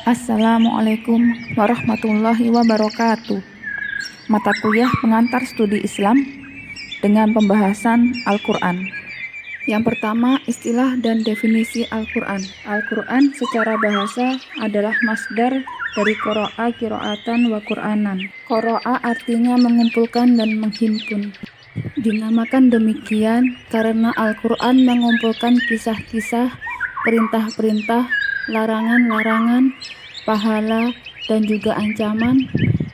Assalamualaikum warahmatullahi wabarakatuh. Mata kuliah pengantar studi Islam dengan pembahasan Al-Quran. Yang pertama, istilah dan definisi Al-Quran. Al-Quran secara bahasa adalah masdar dari qoro'a qira'atan wa Qur'anan. Qoro'a artinya mengumpulkan dan menghimpun. Dinamakan demikian karena Al-Quran mengumpulkan kisah-kisah, perintah-perintah, larangan-larangan, pahala, dan juga ancaman,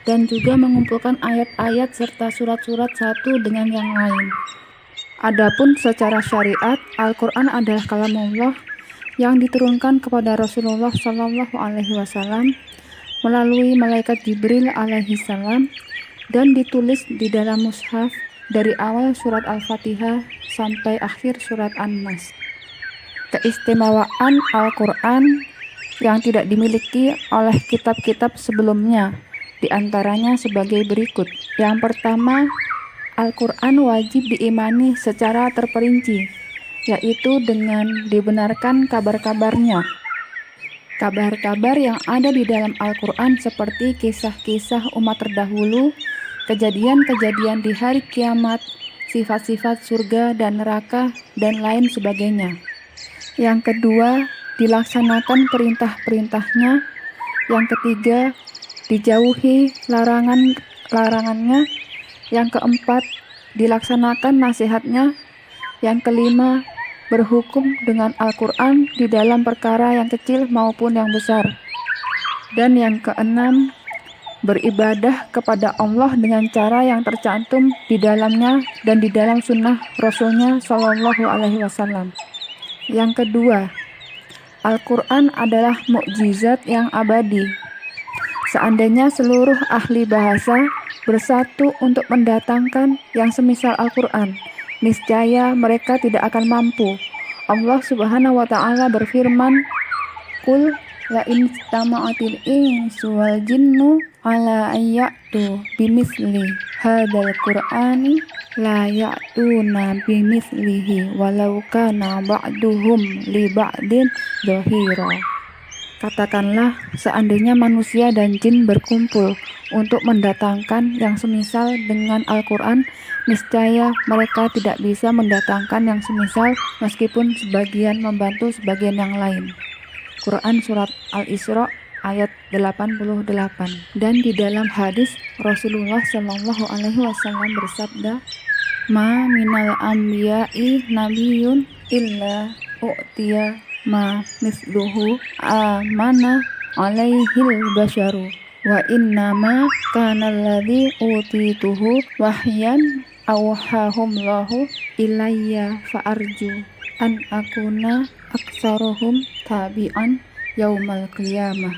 dan juga mengumpulkan ayat-ayat serta surat-surat satu dengan yang lain. Adapun secara syariat, Al-Quran adalah kalamullah yang diturunkan kepada Rasulullah SAW melalui malaikat Jibril alaihi salam dan ditulis di dalam mushaf dari awal surat Al-Fatihah sampai akhir surat An-Nas. Keistimewaan Al-Quran yang tidak dimiliki oleh kitab-kitab sebelumnya, diantaranya sebagai berikut. Yang pertama, Al-Quran wajib diimani secara terperinci, yaitu dengan dibenarkan kabar-kabarnya. Kabar-kabar yang ada di dalam Al-Quran seperti kisah-kisah umat terdahulu, kejadian-kejadian di hari kiamat, sifat-sifat surga dan neraka, dan lain sebagainya. Yang kedua, dilaksanakan perintah-perintahnya. Yang ketiga, dijauhi larangannya. Yang keempat, dilaksanakan nasihatnya. Yang kelima, berhukum dengan Al-Quran di dalam perkara yang kecil maupun yang besar. Dan yang keenam, beribadah kepada Allah dengan cara yang tercantum di dalamnya dan di dalam sunnah Rasulnya Shallallahu Alaihi Wasallam. Yang kedua, Al-Quran adalah mukjizat yang abadi. Seandainya seluruh ahli bahasa bersatu untuk mendatangkan yang semisal Al-Quran, niscaya mereka tidak akan mampu. Allah Subhanahu wa Ta'ala berfirman, "Qul la in istama'atil insu wal jinnu ala ayyatu bimisli hadzal qur'ani la ya'tuna bimislihi walau kana ba'duhum li ba'din dhahira." Katakanlah, seandainya manusia dan jin berkumpul untuk mendatangkan yang semisal dengan Al-Quran, niscaya mereka tidak bisa mendatangkan yang semisal meskipun sebagian membantu sebagian yang lain. Quran Surat Al-Isra ayat 88. Dan di dalam hadis Rasulullah Shallallahu Alaihi Wasallam bersabda, "Ma minal anbiya'i nabiyyun illa u'tiya ma misluhu amana alaihil basyaru wa innama kana alladhi utituhu wahyan awhahumlahu ilayya fa'arju an akuna aksarohum tabi'an yaumal qiyamah."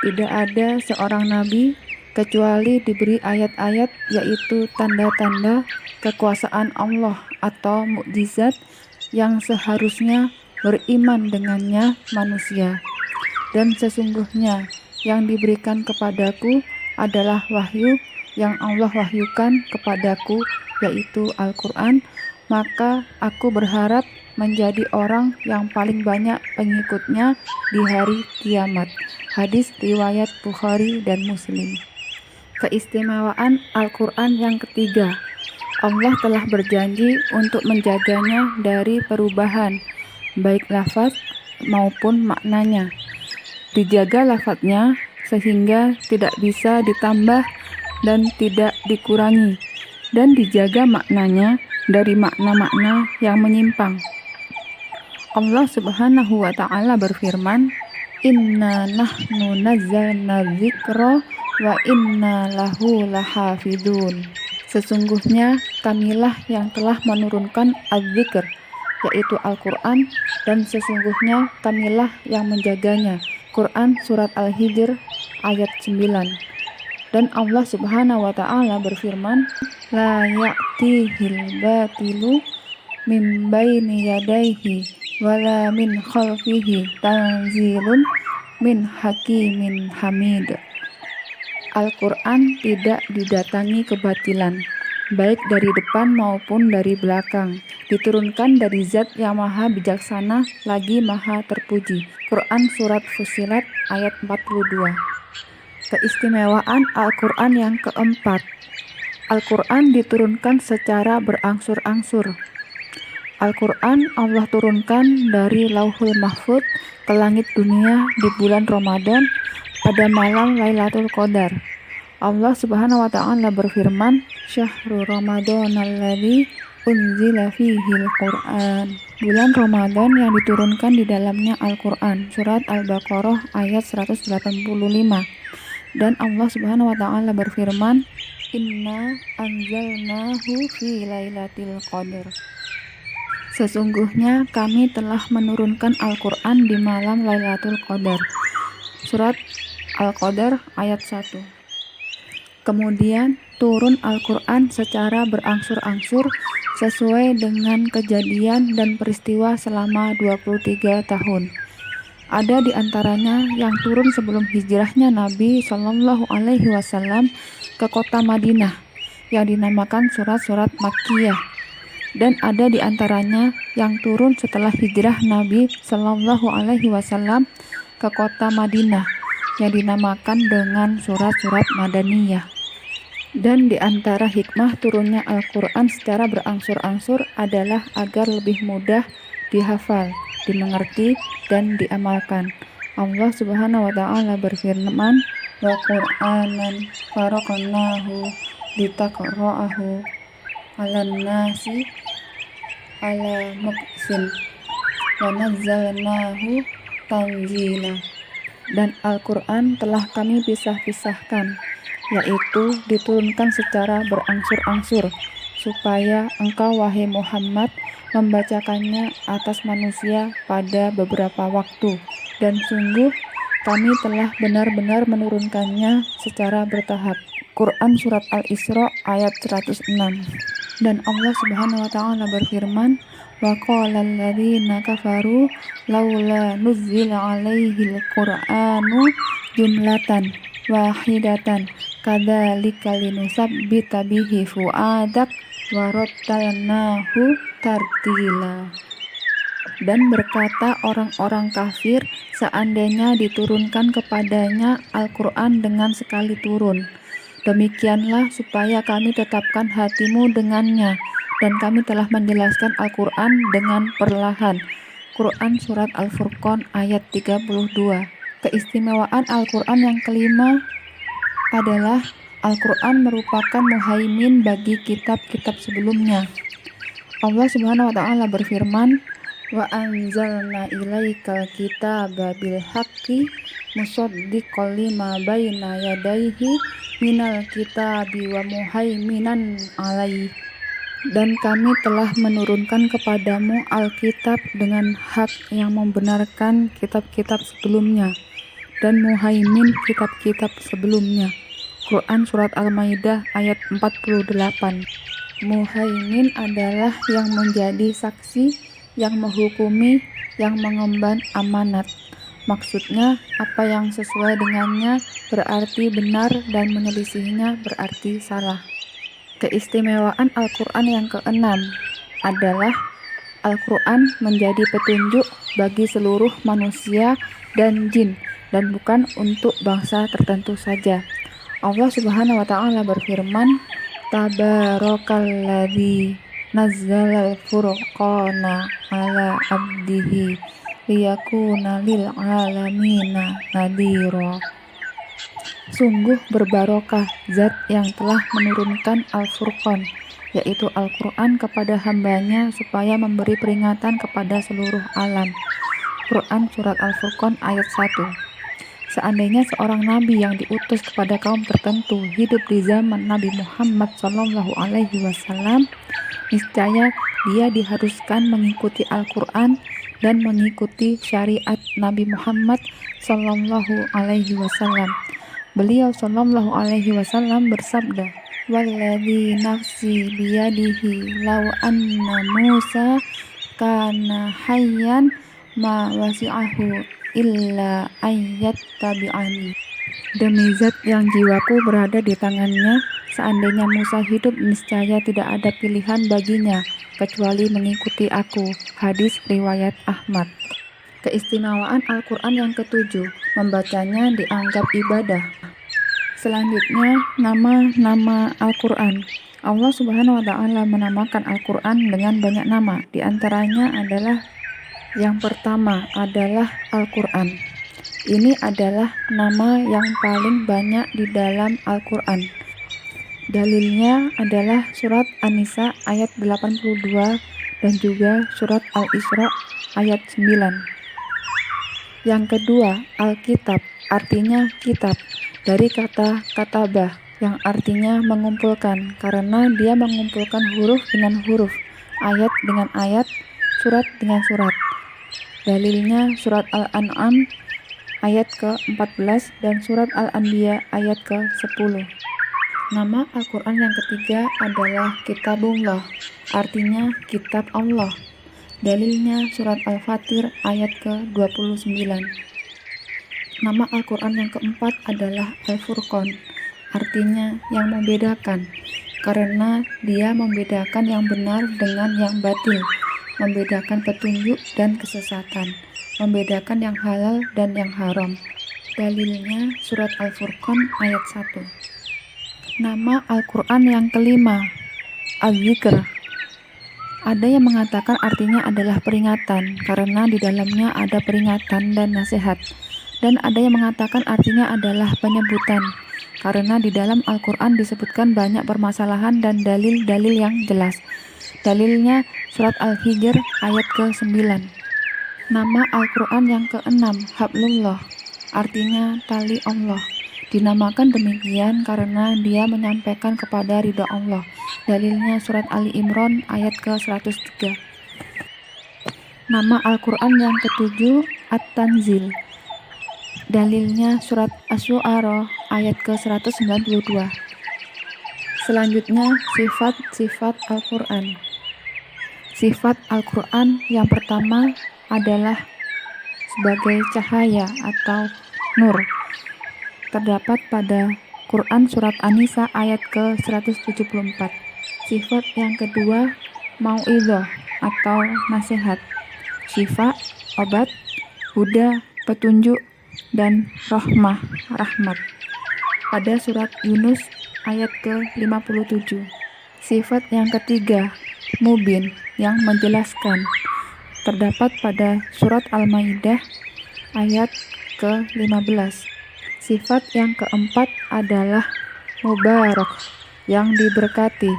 Tidak ada seorang nabi kecuali diberi ayat-ayat, yaitu tanda-tanda kekuasaan Allah atau mukjizat yang seharusnya beriman dengannya manusia. Dan sesungguhnya yang diberikan kepadaku adalah wahyu yang Allah wahyukan kepadaku, yaitu Al-Quran, maka aku berharap menjadi orang yang paling banyak pengikutnya di hari kiamat. Hadis riwayat Bukhari dan Muslim. Keistimewaan Al-Quran yang ketiga, Allah telah berjanji untuk menjaganya dari perubahan, baik lafaz maupun maknanya. Dijaga lafaznya sehingga tidak bisa ditambah dan tidak dikurangi, dan dijaga maknanya dari makna-makna yang menyimpang. Allah Subhanahu wa Ta'ala berfirman, "Inna nahnu nazzalna dzikra wa inna lahu lahafidun." Sesungguhnya kamilah yang telah menurunkan az-zikr, yaitu Al-Quran, dan sesungguhnya kamilah yang menjaganya. Quran Surat Al-Hijr ayat 9. Dan Allah Subhanahu wa Ta'ala berfirman, "La ya'tihil batilu min baini yadayhi wala min khalfihi tanzilun min hakimin hamid." Al-Quran tidak didatangi kebatilan, baik dari depan maupun dari belakang. Diturunkan dari Zat yang Maha Bijaksana lagi Maha Terpuji. Quran Surat Fussilat ayat 42. Keistimewaan Al-Quran yang keempat. Al-Quran diturunkan secara berangsur-angsur. Al-Quran Allah turunkan dari Lauhul Mahfudz ke langit dunia di bulan Ramadan pada malam Lailatul Qadar. Allah Subhanahu wa taala berfirman, "Syahrul Ramadhanalladzi unzila fihil Qur'an." Bulan Ramadan yang diturunkan di dalamnya Al-Qur'an. Surat Al-Baqarah ayat 185. Dan Allah Subhanahu wa taala berfirman, "Inna anzalnahu fi lailatul qadar." Sesungguhnya kami telah menurunkan Al-Qur'an di malam Lailatul Qadar. Surat Al-Qadar ayat 1. Kemudian turun Al-Quran secara berangsur-angsur sesuai dengan kejadian dan peristiwa selama 23 tahun. Ada di antaranya yang turun sebelum hijrahnya Nabi Shallallahu Alaihi Wasallam ke kota Madinah yang dinamakan surat-surat Makkiyah, dan ada di antaranya yang turun setelah hijrah Nabi Shallallahu Alaihi Wasallam ke kota Madinah yang dinamakan dengan surat-surat Madaniyah. Dan di antara hikmah turunnya Al-Quran secara berangsur-angsur adalah agar lebih mudah dihafal, dimengerti, dan diamalkan. Allah Subhanahu wa taala berfirman, "Wa Qur'anan faraqnahu litaqra'ahu 'alan nasi 'ala muqsin wa nazzalnahu tanzila." Dan Al-Quran telah kami pisah-pisahkan, yaitu diturunkan secara berangsur-angsur, supaya engkau wahai Muhammad membacakannya atas manusia pada beberapa waktu. Dan sungguh kami telah benar-benar menurunkannya secara bertahap. Quran Surat Al-Isra ayat 106. Dan Allah Subhanahu wa taala berfirman, "Wa qala alladziina kafaru laula nuzzila 'alaihil Qur'anu jumlatan wahidatan kadzalika linusabbita bihi fu'adak wa rattalnahu tartila." Dan berkata orang-orang kafir, seandainya diturunkan kepadanya Al-Quran dengan sekali turun, demikianlah supaya kami tetapkan hatimu dengannya, dan kami telah menjelaskan Al-Quran dengan perlahan. Quran Surat Al-Furqan ayat 32. Keistimewaan Al-Quran yang kelima adalah Al-Quran merupakan muhaimin bagi kitab-kitab sebelumnya. Allah Subhanahu wa taala berfirman, "Wa anzalna ilaikal kitaba bil haqqi musaddiqan lima baina yadayhi minal kitabi wa muhaiminan alaihi." Dan kami telah menurunkan kepadamu Alkitab dengan hak yang membenarkan kitab-kitab sebelumnya dan muhaimin kitab-kitab sebelumnya. Quran Surat Al-Maidah ayat 48. Muhaimin adalah yang menjadi saksi, yang menghukumi, yang mengemban amanat. Maksudnya, apa yang sesuai dengannya berarti benar dan menyelisihinya berarti salah. Keistimewaan Al-Quran yang keenam adalah Al-Quran menjadi petunjuk bagi seluruh manusia dan jin, dan bukan untuk bangsa tertentu saja. Allah Subhanahu wa taala berfirman, "Tabarakalladzi nazzalal furqana ala abdihi liyakuna lil alamina nadhira." Sungguh berbarokah Zat yang telah menurunkan Al-Furqan, yaitu Al-Quran kepada hambanya supaya memberi peringatan kepada seluruh alam. Quran Surat Al-Furqan ayat 1. Seandainya seorang nabi yang diutus kepada kaum tertentu hidup di zaman Nabi Muhammad SAW, niscaya dia diharuskan mengikuti Al-Quran dan mengikuti syariat Nabi Muhammad SAW. Beliau Shallallahu Alaihi Wasallam bersabda, "Walladzi nafsi biyadihi law anna Musa kana hayyan ma wasi'ahu illa ayyattabi'ani." Demi Zat yang jiwaku berada di tangannya, Seandainya Musa hidup, niscaya tidak ada pilihan baginya kecuali mengikuti aku. Hadis riwayat Ahmad. Keistimewaan Al-Quran yang ketujuh, membacanya dianggap ibadah. Selanjutnya, nama-nama Al-Quran. Allah Subhanahu wa Ta'ala menamakan Al-Quran dengan banyak nama. Di antaranya adalah yang pertama adalah Al-Quran. Ini adalah nama yang paling banyak di dalam Al-Quran. Dalilnya adalah surat An-Nisa ayat 82 dan juga surat Al-Isra ayat 9. Yang kedua, Alkitab, artinya kitab, dari kata katabah, yang artinya mengumpulkan, karena dia mengumpulkan huruf dengan huruf, ayat dengan ayat, surat dengan surat. Dalilnya surat Al-An'am ayat ke-14 dan surat Al-Anbiya ayat ke-10. Nama Al-Quran yang ketiga adalah Kitabullah, artinya kitab Allah. Dalilnya surat Al-Fatir ayat ke-29. Nama Al-Quran yang keempat adalah Al-Furqan, artinya yang membedakan, karena dia membedakan yang benar dengan yang batil, membedakan petunjuk dan kesesatan, membedakan yang halal dan yang haram. Dalilnya surat Al-Furqan ayat 1. Nama Al-Quran yang kelima, Al-Zikr. Ada yang mengatakan artinya adalah peringatan, karena di dalamnya ada peringatan dan nasihat. Dan ada yang mengatakan artinya adalah penyebutan, karena di dalam Al-Quran disebutkan banyak permasalahan dan dalil-dalil yang jelas. Dalilnya surat Al-Hijr ayat ke-9. Nama Al-Quran yang ke-6, Hablullah, artinya tali Allah. Dinamakan demikian karena dia menyampaikan kepada ridha Allah. Dalilnya surat Ali Imran ayat ke-103. Nama Al-Quran yang ketujuh, At-Tanzil. Dalilnya surat Asy-Syu'ara ayat ke-192. Selanjutnya, sifat-sifat Al-Quran. Sifat Al-Quran yang pertama adalah sebagai cahaya atau nur. Terdapat pada Quran surat An-Nisa ayat ke-174. Sifat yang kedua, mau'idhah atau nasihat. Syifa, obat, huda, petunjuk, dan rahmat. Pada surat Yunus ayat ke-57. Sifat yang ketiga, mubin, yang menjelaskan. Terdapat pada surat Al-Maidah ayat ke-15. Sifat yang keempat adalah mubarak, yang diberkati,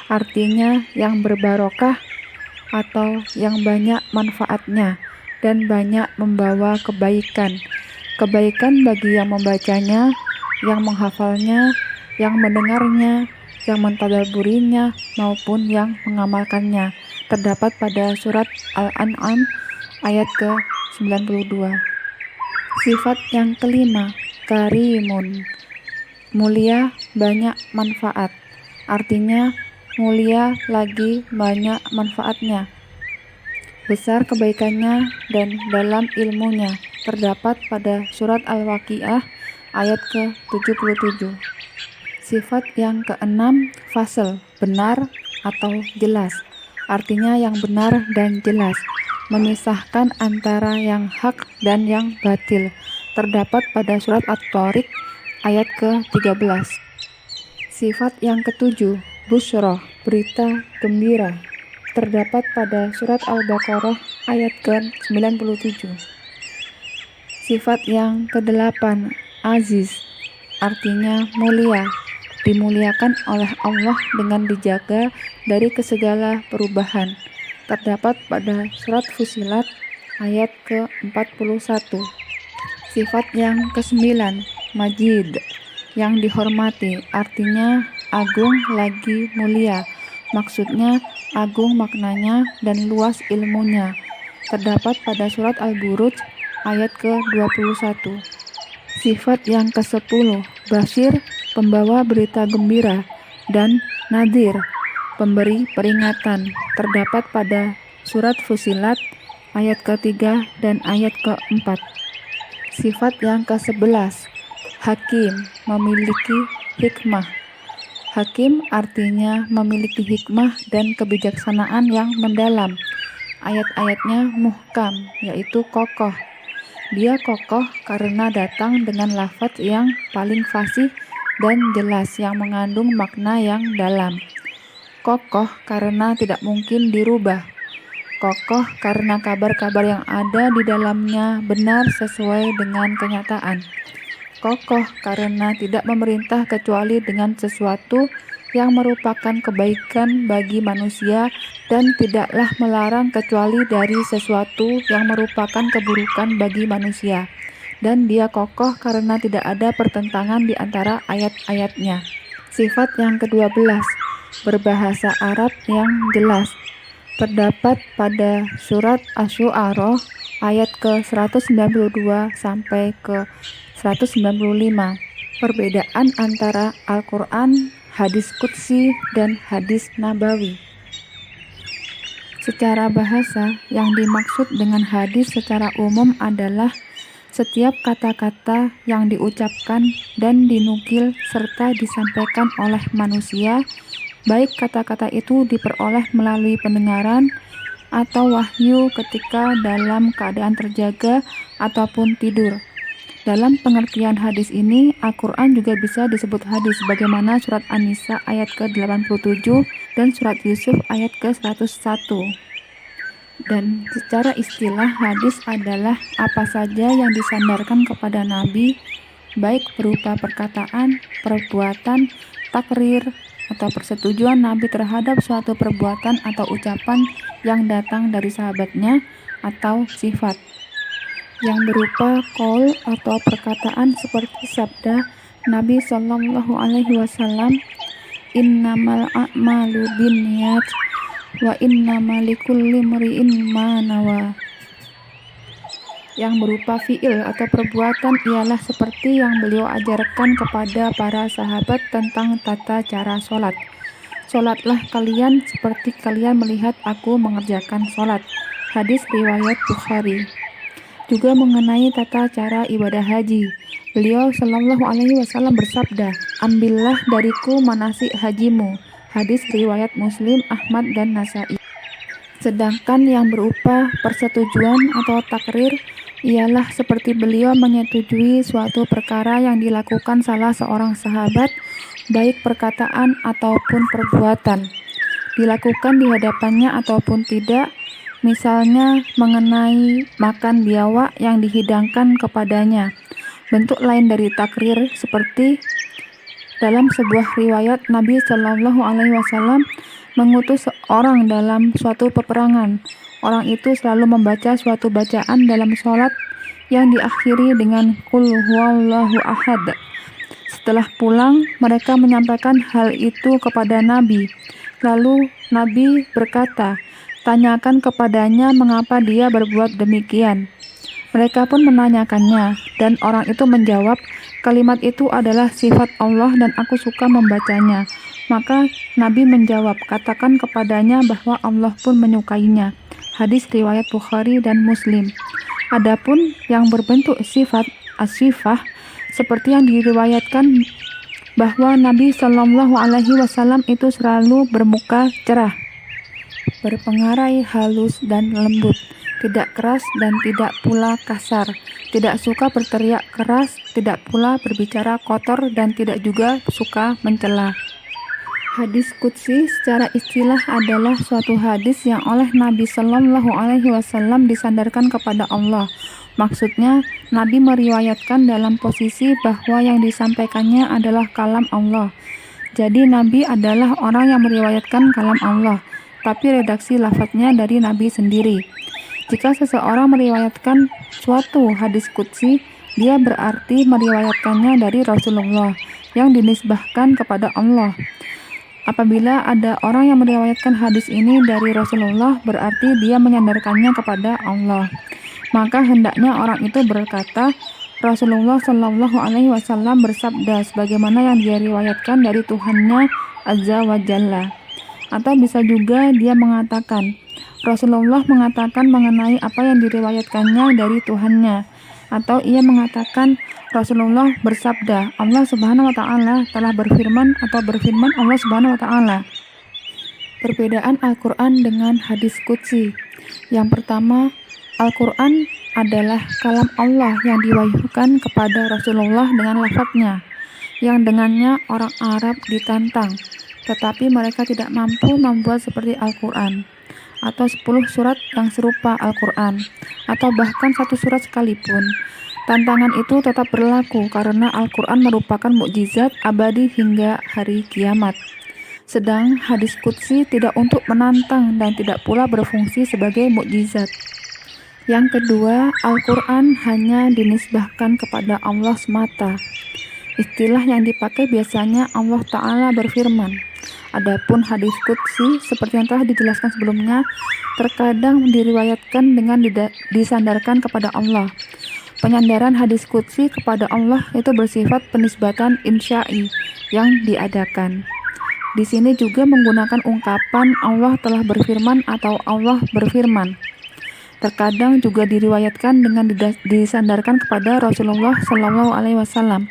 artinya yang berbarokah atau yang banyak manfaatnya dan banyak membawa kebaikan. Kebaikan bagi yang membacanya, yang menghafalnya, yang mendengarnya, yang mentadabburinya, maupun yang mengamalkannya. Terdapat pada surat Al-An'am ayat ke-92. Sifat yang kelima, karimun, mulia, banyak manfaat, artinya mulia lagi banyak manfaatnya, besar kebaikannya dan dalam ilmunya. Terdapat pada surat Al-Waqiah ayat ke-77. Sifat yang keenam, fasl, benar atau jelas, artinya yang benar dan jelas, memisahkan antara yang hak dan yang batil. Terdapat pada surat At-Tariq ayat ke-13. Sifat yang ketujuh, busyra, berita gembira. Terdapat pada surat Al-Baqarah ayat ke-97. Sifat yang kedelapan, aziz, artinya mulia, dimuliakan oleh Allah dengan dijaga dari segala perubahan. Terdapat pada surat Fussilat ayat ke-41. Sifat yang ke-9, majid, yang dihormati, artinya agung lagi mulia. Maksudnya agung maknanya dan luas ilmunya. Terdapat pada surat Al-Buruj ayat ke-21. Sifat yang ke-10, basyir, pembawa berita gembira, dan nadir, pemberi peringatan. Terdapat pada surat Fussilat ayat ke-3 dan ayat ke-4. Sifat yang ke-11, hakim, memiliki hikmah, Hakim artinya memiliki hikmah dan kebijaksanaan yang mendalam. Ayat-ayatnya muhkam, yaitu kokoh. Dia kokoh karena datang dengan lafaz yang paling fasih dan jelas yang mengandung makna yang dalam. Kokoh karena tidak mungkin dirubah. Kokoh karena kabar-kabar yang ada di dalamnya benar sesuai dengan kenyataan. Kokoh karena tidak memerintah kecuali dengan sesuatu yang merupakan kebaikan bagi manusia dan tidaklah melarang kecuali dari sesuatu yang merupakan keburukan bagi manusia. Dan dia kokoh karena tidak ada pertentangan di antara ayat-ayatnya. Sifat yang ke-12, berbahasa Arab yang jelas. Terdapat pada surat Asy-Syu'ara ayat ke-192 sampai ke 195. Perbedaan antara Al-Quran, hadis qudsi, dan hadis nabawi. Secara bahasa, yang dimaksud dengan hadis secara umum adalah setiap kata-kata yang diucapkan dan dinukil serta disampaikan oleh manusia, baik kata-kata itu diperoleh melalui pendengaran atau wahyu ketika dalam keadaan terjaga ataupun tidur. Dalam pengertian hadis ini, Al-Quran juga bisa disebut hadis, bagaimana surat An-Nisa ayat ke-87 dan surat Yusuf ayat ke-101. Dan secara istilah, hadis adalah apa saja yang disandarkan kepada Nabi, baik berupa perkataan, perbuatan, takrir, atau persetujuan Nabi terhadap suatu perbuatan atau ucapan yang datang dari sahabatnya, atau sifat yang berupa qaul atau perkataan seperti sabda Nabi Shallallahu Alaihi Wasallam, innamal a'malu binniyat wa innamal likulli imri'in ma nawa. Yang berupa fi'il atau perbuatan ialah seperti yang beliau ajarkan kepada para sahabat tentang tata cara sholat. Sholatlah kalian seperti kalian melihat aku mengerjakan sholat. Hadis riwayat Bukhari. Juga mengenai tata cara ibadah haji, beliau Shallallahu Alaihi Wasallam bersabda, ambillah dariku manasik hajimu. Hadis riwayat Muslim, Ahmad, dan Nasai. Sedangkan yang berupa persetujuan atau takrir ialah seperti beliau menyetujui suatu perkara yang dilakukan salah seorang sahabat, baik perkataan ataupun perbuatan, dilakukan di hadapannya ataupun tidak, misalnya mengenai makan biawak yang dihidangkan kepadanya. Bentuk lain dari takrir seperti dalam sebuah riwayat Nabi Shallallahu Alaihi Wasallam mengutus seorang dalam suatu peperangan. Orang itu selalu membaca suatu bacaan dalam sholat yang diakhiri dengan Qul huwallahu ahad. Setelah pulang, mereka menyampaikan hal itu kepada Nabi. Lalu Nabi berkata, tanyakan kepadanya mengapa dia berbuat demikian. Mereka pun menanyakannya, dan orang itu menjawab, kalimat itu adalah sifat Allah dan aku suka membacanya. Maka Nabi menjawab, katakan kepadanya bahwa Allah pun menyukainya. Hadis riwayat Bukhari dan Muslim. Adapun yang berbentuk sifat as-sifah seperti yang diriwayatkan bahwa Nabi Shallallahu Alaihi Wasallam itu selalu bermuka cerah, berpengarai halus dan lembut, tidak keras dan tidak pula kasar, tidak suka berteriak keras, tidak pula berbicara kotor dan tidak juga suka mencela. Hadis qudsi secara istilah adalah suatu hadis yang oleh Nabi Shallallahu Alaihi Wasallam disandarkan kepada Allah. Maksudnya, Nabi meriwayatkan dalam posisi bahwa yang disampaikannya adalah kalam Allah. Jadi Nabi adalah orang yang meriwayatkan kalam Allah, tapi redaksi lafadznya dari Nabi sendiri. Jika seseorang meriwayatkan suatu hadis qudsi, dia berarti meriwayatkannya dari Rasulullah yang dinisbahkan kepada Allah. Apabila ada orang yang meriwayatkan hadis ini dari Rasulullah, berarti dia menyandarkannya kepada Allah. Maka hendaknya orang itu berkata, Rasulullah Shallallahu Alaihi Wasallam bersabda sebagaimana yang dia riwayatkan dari Tuhannya Azza wa Jalla. Atau bisa juga dia mengatakan, Rasulullah mengatakan mengenai apa yang diriwayatkannya dari Tuhannya. Atau ia mengatakan Rasulullah bersabda, Allah Subhanahu wa taala telah berfirman, atau berfirman Allah Subhanahu wa taala. Perbedaan Al-Qur'an dengan hadis qudsi. Yang pertama, Al-Qur'an adalah kalam Allah yang diwahyukan kepada Rasulullah dengan lafadznya, yang dengannya orang Arab ditantang, tetapi mereka tidak mampu membuat seperti Al-Qur'an, atau 10 surat yang serupa Al-Qur'an, atau bahkan 1 surat sekalipun. Tantangan itu tetap berlaku karena Al-Qur'an merupakan mukjizat abadi hingga hari kiamat. Sedang hadis qudsi tidak untuk menantang dan tidak pula berfungsi sebagai mukjizat. Yang kedua, Al-Qur'an hanya dinisbahkan kepada Allah semata. Istilah yang dipakai biasanya Allah Ta'ala berfirman. Adapun hadis qudsi, seperti yang telah dijelaskan sebelumnya, terkadang diriwayatkan dengan disandarkan kepada Allah. Penyandaran hadis qudsi kepada Allah itu bersifat penisbatan insya'i yang diadakan. Di sini juga menggunakan ungkapan Allah telah berfirman atau Allah berfirman. Terkadang juga diriwayatkan dengan disandarkan kepada Rasulullah Shallallahu Alaihi Wasallam,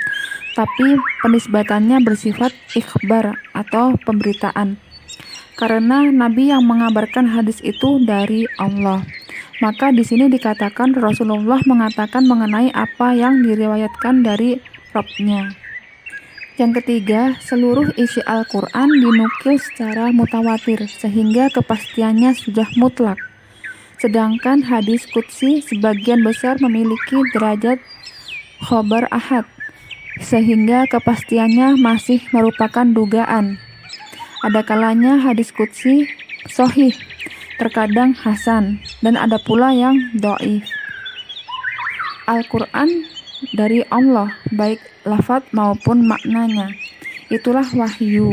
tapi penisbatannya bersifat ikhbar atau pemberitaan. Karena Nabi yang mengabarkan hadis itu dari Allah, maka di sini dikatakan Rasulullah mengatakan mengenai apa yang diriwayatkan dari Rabb-nya. Yang ketiga, seluruh isi Al-Qur'an dinukil secara mutawatir sehingga kepastiannya sudah mutlak. Sedangkan hadis qudsi sebagian besar memiliki derajat khobar ahad, sehingga kepastiannya masih merupakan dugaan. Ada kalanya hadis qudsi sahih, terkadang hasan, dan ada pula yang dhaif. Al-Qur'an dari Allah, baik lafaz maupun maknanya. Itulah wahyu.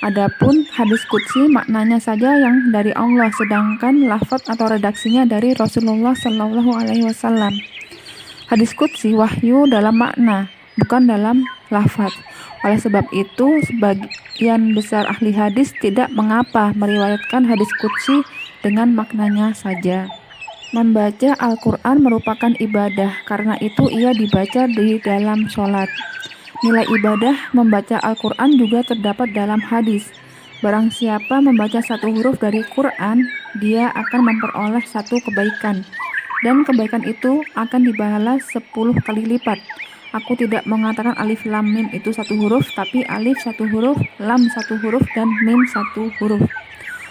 Adapun hadis qudsi maknanya saja yang dari Allah, sedangkan lafaz atau redaksinya dari Rasulullah Shallallahu Alaihi Wasallam. Hadis qudsi wahyu dalam makna, bukan dalam lafaz. Oleh sebab itu, sebagian besar ahli hadis tidak mengapa meriwayatkan hadis qudsi dengan maknanya saja. Membaca Al-Qur'an merupakan ibadah, karena itu ia dibaca di dalam sholat. Nilai ibadah membaca Al-Qur'an juga terdapat dalam hadis. Barang siapa membaca 1 huruf dari Quran, dia akan memperoleh 1 kebaikan, dan kebaikan itu akan dibalas 10 kali lipat. Aku tidak mengatakan alif lam mim itu 1 huruf, tapi alif 1 huruf, lam 1 huruf, dan mim 1 huruf.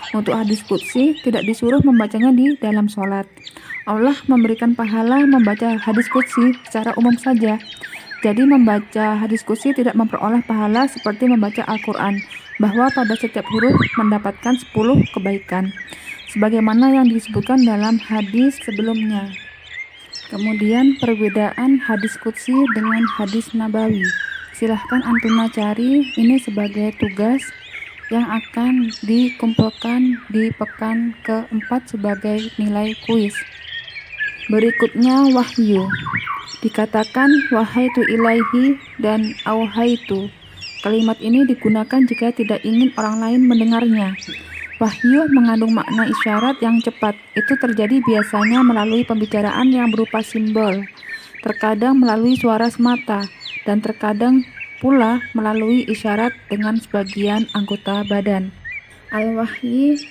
Untuk hadis qudsi tidak disuruh membacanya di dalam sholat. Allah memberikan pahala membaca hadis qudsi secara umum saja. Jadi membaca hadis qudsi tidak memperoleh pahala seperti membaca Al-Qur'an, bahwa pada setiap huruf mendapatkan 10 kebaikan, sebagaimana yang disebutkan dalam hadis sebelumnya. Kemudian perbedaan hadis qudsi dengan hadis nabawi. Silahkan antuna cari, ini sebagai tugas yang akan dikumpulkan di pekan keempat sebagai nilai kuis. Berikutnya wahyu. Dikatakan wahaitu ilaihi dan auhaitu. Kalimat ini digunakan jika tidak ingin orang lain mendengarnya. Wahyu mengandung makna isyarat yang cepat. Itu terjadi biasanya melalui pembicaraan yang berupa simbol, terkadang melalui suara semata, dan terkadang pula melalui isyarat dengan sebagian anggota badan. Al-wahyi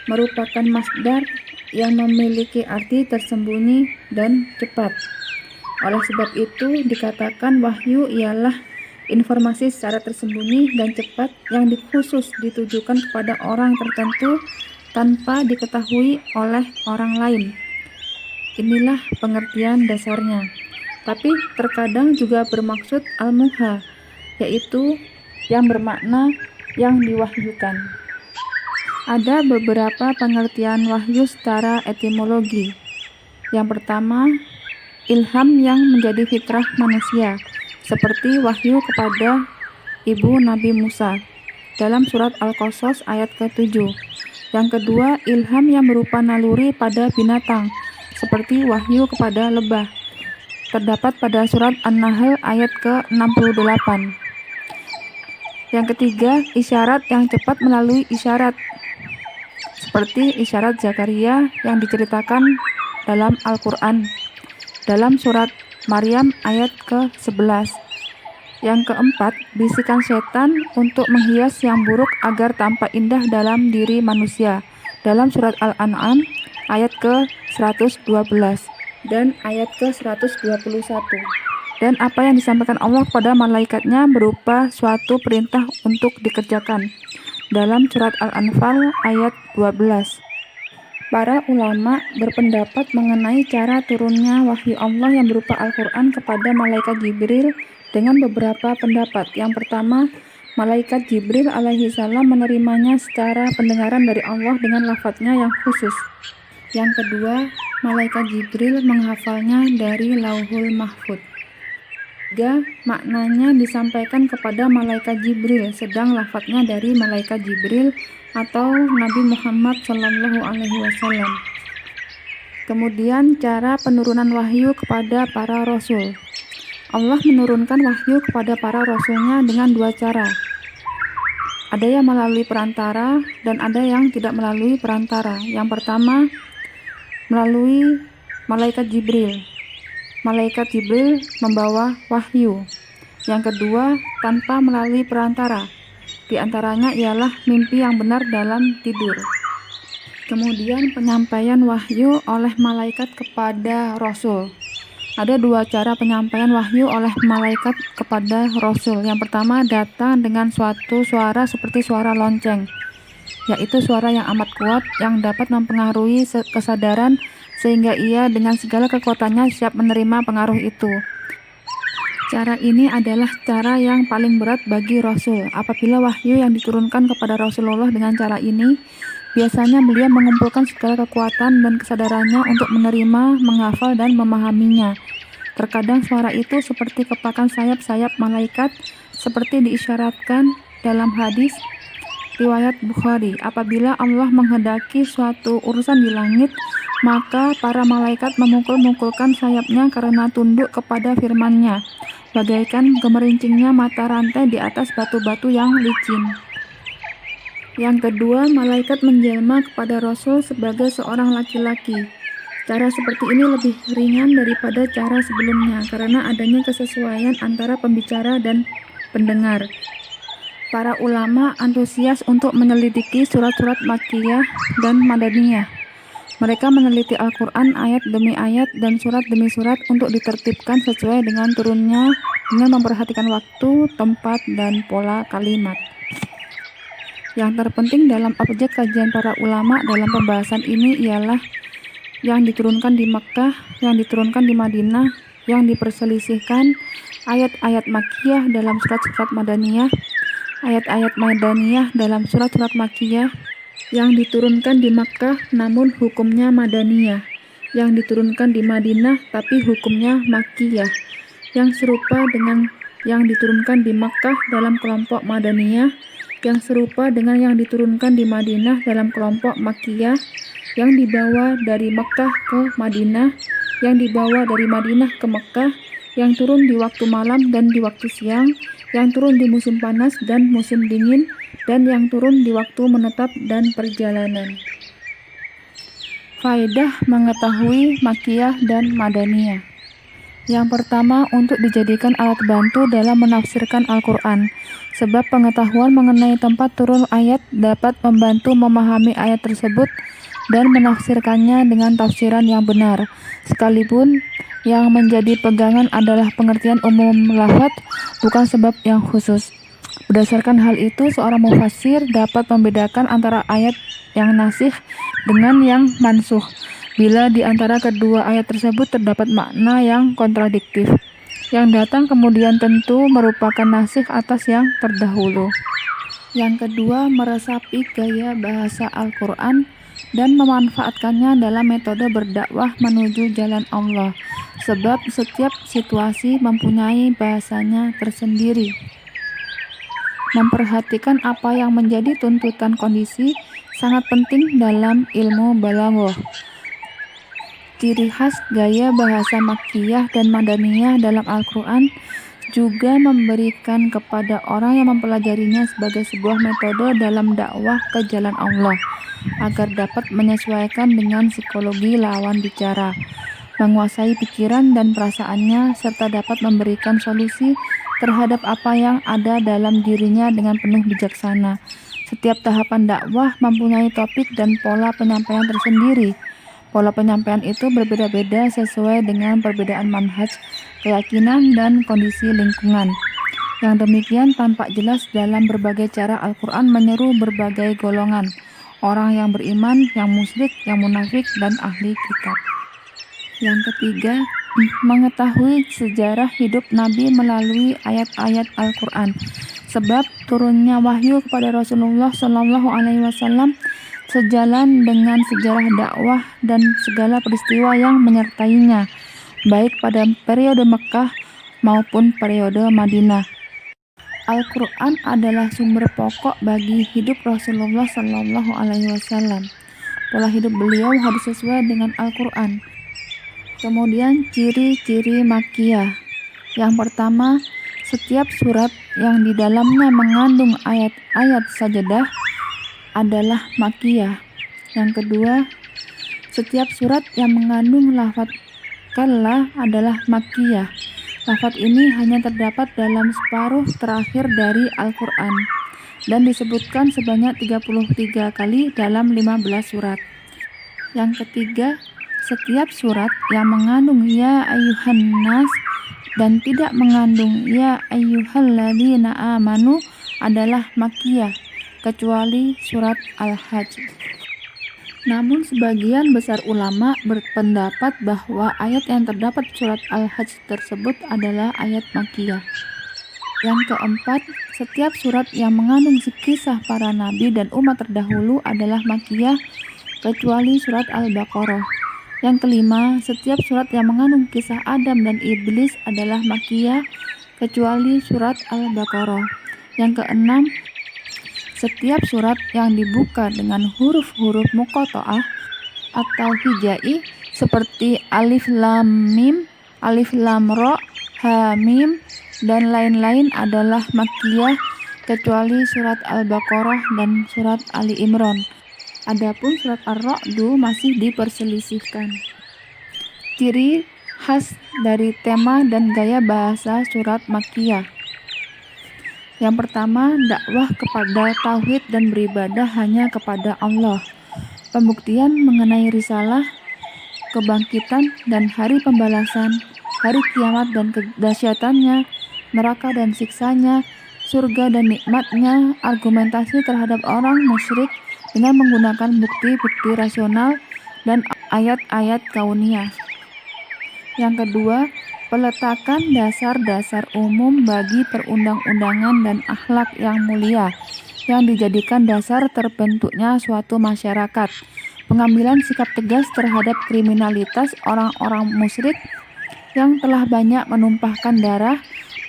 merupakan masdar yang memiliki arti tersembunyi dan cepat. Oleh sebab itu dikatakan wahyu ialah informasi secara tersembunyi dan cepat yang khusus ditujukan kepada orang tertentu tanpa diketahui oleh orang lain. Inilah pengertian dasarnya. Tapi terkadang juga bermaksud al-muha, yaitu yang bermakna yang diwahyukan. Ada beberapa pengertian wahyu secara etimologi. Yang pertama, ilham yang menjadi fitrah manusia, seperti wahyu kepada ibu Nabi Musa dalam surat Al-Qasas ayat ke-7. Yang kedua, ilham yang berupa naluri pada binatang, seperti wahyu kepada lebah, terdapat pada surat An-Nahl ayat ke-68. Yang ketiga, isyarat yang cepat melalui isyarat, seperti isyarat Zakaria yang diceritakan dalam Al-Quran dalam surat Maryam ayat ke-11. Yang keempat, bisikan setan untuk menghias yang buruk agar tampak indah dalam diri manusia. Dalam surat Al-An'am ayat ke-112 dan ayat ke-121. Dan apa yang disampaikan Allah kepada malaikatnya berupa suatu perintah untuk dikerjakan. Dalam surat Al-Anfal ayat 12. Para ulama berpendapat mengenai cara turunnya wahyu Allah yang berupa Al-Quran kepada malaikat Jibril dengan beberapa pendapat. Yang pertama, malaikat Jibril alaihi salam menerimanya secara pendengaran dari Allah dengan lafadznya yang khusus. Yang kedua, malaikat Jibril menghafalnya dari Lauhul Mahfuz. 3. Maknanya disampaikan kepada malaikat Jibril, sedang lafadznya dari malaikat Jibril atau Nabi Muhammad SAW. Kemudian cara penurunan wahyu kepada para rasul. Allah menurunkan wahyu kepada para rasulnya dengan dua cara. Ada yang melalui perantara dan ada yang tidak melalui perantara. Yang pertama, melalui malaikat Jibril. Malaikat Jibril membawa wahyu. Yang kedua, tanpa melalui perantara. Di antaranya ialah mimpi yang benar dalam tidur. Kemudian penyampaian wahyu oleh malaikat kepada rasul. Ada dua cara penyampaian wahyu oleh malaikat kepada rasul. Yang pertama, datang dengan suatu suara seperti suara lonceng, yaitu suara yang amat kuat yang dapat mempengaruhi kesadaran sehingga ia dengan segala kekuatannya siap menerima pengaruh itu. Cara ini adalah cara yang paling berat bagi Rasul. Apabila wahyu yang diturunkan kepada Rasulullah dengan cara ini, biasanya beliau mengumpulkan segala kekuatan dan kesadarannya untuk menerima, menghafal, dan memahaminya. Terkadang suara itu seperti kepakan sayap-sayap malaikat, seperti diisyaratkan dalam hadis riwayat Bukhari. Apabila Allah menghendaki suatu urusan di langit, maka para malaikat memukul-mukulkan sayapnya karena tunduk kepada firman-Nya, bagaikan gemerincingnya mata rantai di atas batu-batu yang licin. Yang kedua, malaikat menjelma kepada Rasul sebagai seorang laki-laki. Cara seperti ini lebih ringan daripada cara sebelumnya karena adanya kesesuaian antara pembicara dan pendengar. Para ulama antusias untuk menyelidiki surat-surat Makkiyah dan Madaniyah. Mereka meneliti Al-Quran ayat demi ayat dan surat demi surat untuk ditertibkan sesuai dengan turunnya dengan memperhatikan waktu, tempat, dan pola kalimat. Yang terpenting dalam objek kajian para ulama dalam pembahasan ini ialah yang diturunkan di Mekkah, yang diturunkan di Madinah, yang diperselisihkan, ayat-ayat Makkiyah dalam surat-surat Madaniyah, ayat-ayat Madaniyah dalam surat-surat Makkiyah, yang diturunkan di Makkah namun hukumnya Madaniyah, yang diturunkan di Madinah tapi hukumnya Makkiyah, yang serupa dengan yang diturunkan di Makkah dalam kelompok Madaniyah, yang serupa dengan yang diturunkan di Madinah dalam kelompok Makkiyah, yang dibawa dari Makkah ke Madinah, yang dibawa dari Madinah ke Makkah, yang turun di waktu malam dan di waktu siang, yang turun di musim panas dan musim dingin, dan yang turun di waktu menetap dan perjalanan. Faedah mengetahui Makkiyah dan Madaniyah. Yang pertama, untuk dijadikan alat bantu dalam menafsirkan Al-Quran, sebab pengetahuan mengenai tempat turun ayat dapat membantu memahami ayat tersebut dan menafsirkannya dengan tafsiran yang benar, sekalipun yang menjadi pegangan adalah pengertian umum lafaz, bukan sebab yang khusus. Berdasarkan hal itu, seorang mufassir dapat membedakan antara ayat yang nasikh dengan yang mansukh bila di antara kedua ayat tersebut terdapat makna yang kontradiktif. Yang datang kemudian tentu merupakan nasikh atas yang terdahulu. Yang kedua, meresapi gaya bahasa Al-Quran dan memanfaatkannya dalam metode berdakwah menuju jalan Allah, sebab setiap situasi mempunyai bahasanya tersendiri. Memperhatikan apa yang menjadi tuntutan kondisi sangat penting dalam ilmu balaghah. Ciri khas gaya bahasa Makkiyah dan Madaniyah dalam Al-Quran juga memberikan kepada orang yang mempelajarinya sebagai sebuah metode dalam dakwah ke jalan Allah, agar dapat menyesuaikan dengan psikologi lawan bicara. menguasai pikiran dan perasaannya, serta dapat memberikan solusi terhadap apa yang ada dalam dirinya dengan penuh bijaksana. Setiap tahapan dakwah mempunyai topik dan pola penyampaian tersendiri. Pola penyampaian itu berbeda-beda sesuai dengan perbedaan manhaj, keyakinan, dan kondisi lingkungan. Yang demikian tampak jelas dalam berbagai cara Al-Quran menyeru berbagai golongan, orang yang beriman, yang musyrik, yang munafik, dan ahli kitab. Yang ketiga, mengetahui sejarah hidup Nabi melalui ayat-ayat Al-Quran. Sebab turunnya wahyu kepada Rasulullah SAW sejalan dengan sejarah dakwah dan segala peristiwa yang menyertainya, baik pada periode Mekah maupun periode Madinah. Al-Quran adalah sumber pokok bagi hidup Rasulullah SAW. Pola hidup beliau harus sesuai dengan Al-Quran. Kemudian ciri-ciri Makkiyah. Yang pertama, setiap surat yang di dalamnya mengandung ayat-ayat sajadah adalah Makkiyah. Yang kedua, setiap surat yang mengandung lafaz kalla adalah Makkiyah. Lafaz ini hanya terdapat dalam separuh terakhir dari Al-Quran dan disebutkan sebanyak 33 kali dalam 15 surat. Yang ketiga, setiap surat yang mengandung ya ayyuhan nas dan tidak mengandung ya ayyuhalladzina amanu adalah Makkiyah, kecuali surat Al-Hajj. Namun sebagian besar ulama berpendapat bahwa ayat yang terdapat surat Al-Hajj tersebut adalah ayat Makkiyah. Yang keempat, setiap surat yang mengandung kisah para nabi dan umat terdahulu adalah Makkiyah, kecuali surat Al-Baqarah. Yang kelima, setiap surat yang mengandung kisah Adam dan Iblis adalah Makkiyah, kecuali surat Al-Baqarah. Yang keenam, setiap surat yang dibuka dengan huruf-huruf muqatta'ah atau hijai seperti alif lam mim, alif lam ra, ha mim, dan lain-lain adalah Makkiyah, kecuali surat Al-Baqarah dan surat Ali Imran. Adapun surat Ar-Ra'du masih diperselisihkan. Ciri khas dari tema dan gaya bahasa surat Makkiyah. Yang pertama, dakwah kepada tauhid dan beribadah hanya kepada Allah. Pembuktian mengenai risalah, kebangkitan dan hari pembalasan, hari kiamat dan kedahsyatannya, neraka dan siksanya, surga dan nikmatnya, argumentasi terhadap orang musyrik dengan menggunakan bukti-bukti rasional dan ayat-ayat kauniyah. Yang kedua, peletakan dasar-dasar umum bagi perundang-undangan dan akhlak yang mulia yang dijadikan dasar terbentuknya suatu masyarakat. Pengambilan sikap tegas terhadap kriminalitas orang-orang musyrik yang telah banyak menumpahkan darah,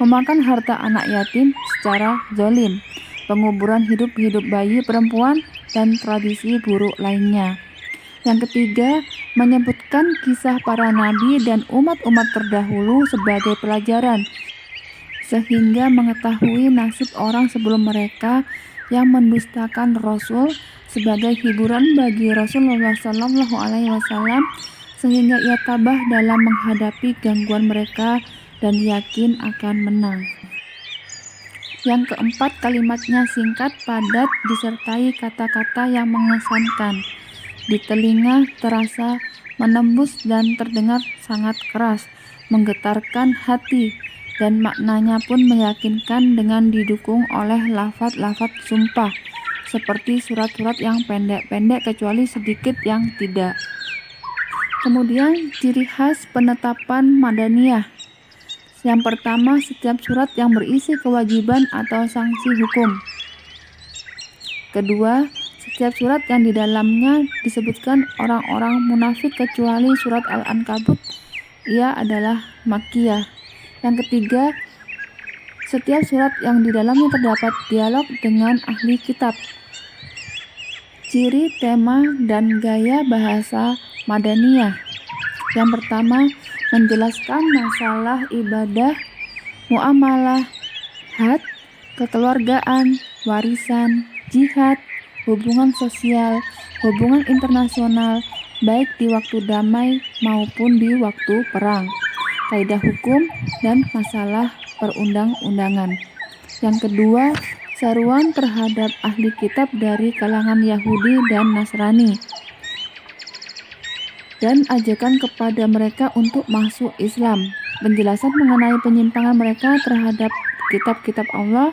memakan harta anak yatim secara zalim, penguburan hidup-hidup bayi perempuan, dan tradisi buruk lainnya. Yang ketiga, menyebutkan kisah para nabi dan umat-umat terdahulu sebagai pelajaran, sehingga mengetahui nasib orang sebelum mereka yang mendustakan Rasul sebagai hiburan bagi Rasulullah SAW, sehingga ia tabah dalam menghadapi gangguan mereka dan yakin akan menang. Yang keempat, kalimatnya singkat, padat, disertai kata-kata yang mengesankan. Di telinga terasa menembus dan terdengar sangat keras, menggetarkan hati, dan maknanya pun meyakinkan dengan didukung oleh lafaz-lafaz sumpah, seperti surat-surat yang pendek-pendek kecuali sedikit yang tidak. Kemudian ciri khas penetapan Madaniyah. Yang pertama, setiap surat yang berisi kewajiban atau sanksi hukum. Kedua, setiap surat yang di dalamnya disebutkan orang-orang munafik kecuali surat Al-Ankabut, ia adalah Makkiyah. Yang ketiga, setiap surat yang di dalamnya terdapat dialog dengan ahli kitab. Ciri, tema, dan gaya bahasa Madaniyah. Yang pertama, menjelaskan masalah ibadah, muamalah, had, kekeluargaan, warisan, jihad, hubungan sosial, hubungan internasional, baik di waktu damai maupun di waktu perang, kaidah hukum, dan masalah perundang-undangan. Yang kedua, seruan terhadap ahli kitab dari kalangan Yahudi dan Nasrani, dan ajakan kepada mereka untuk masuk Islam. Penjelasan mengenai penyimpangan mereka terhadap kitab-kitab Allah,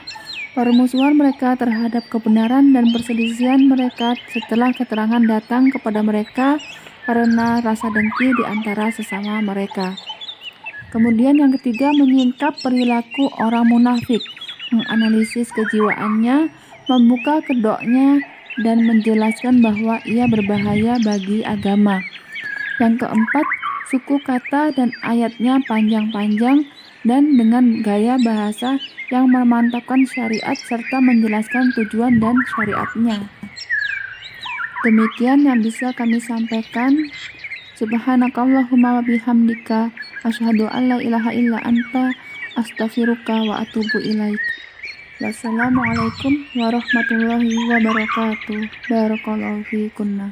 permusuhan mereka terhadap kebenaran, dan perselisihan mereka setelah keterangan datang kepada mereka karena rasa dengki di antara sesama mereka. Kemudian yang ketiga, menyingkap perilaku orang munafik, menganalisis kejiwaannya, membuka kedoknya, dan menjelaskan bahwa ia berbahaya bagi agama. Yang keempat, suku kata dan ayatnya panjang-panjang dan dengan gaya bahasa yang memantapkan syariat serta menjelaskan tujuan dan syariatnya. Demikian yang bisa kami sampaikan. Subhanakallahumma wa bihamdika asyhadu an la ilaha illa anta astaghfiruka wa atubu ilaik. Wassalamualaikum warahmatullahi wabarakatuh. Barakallahu fiikunna.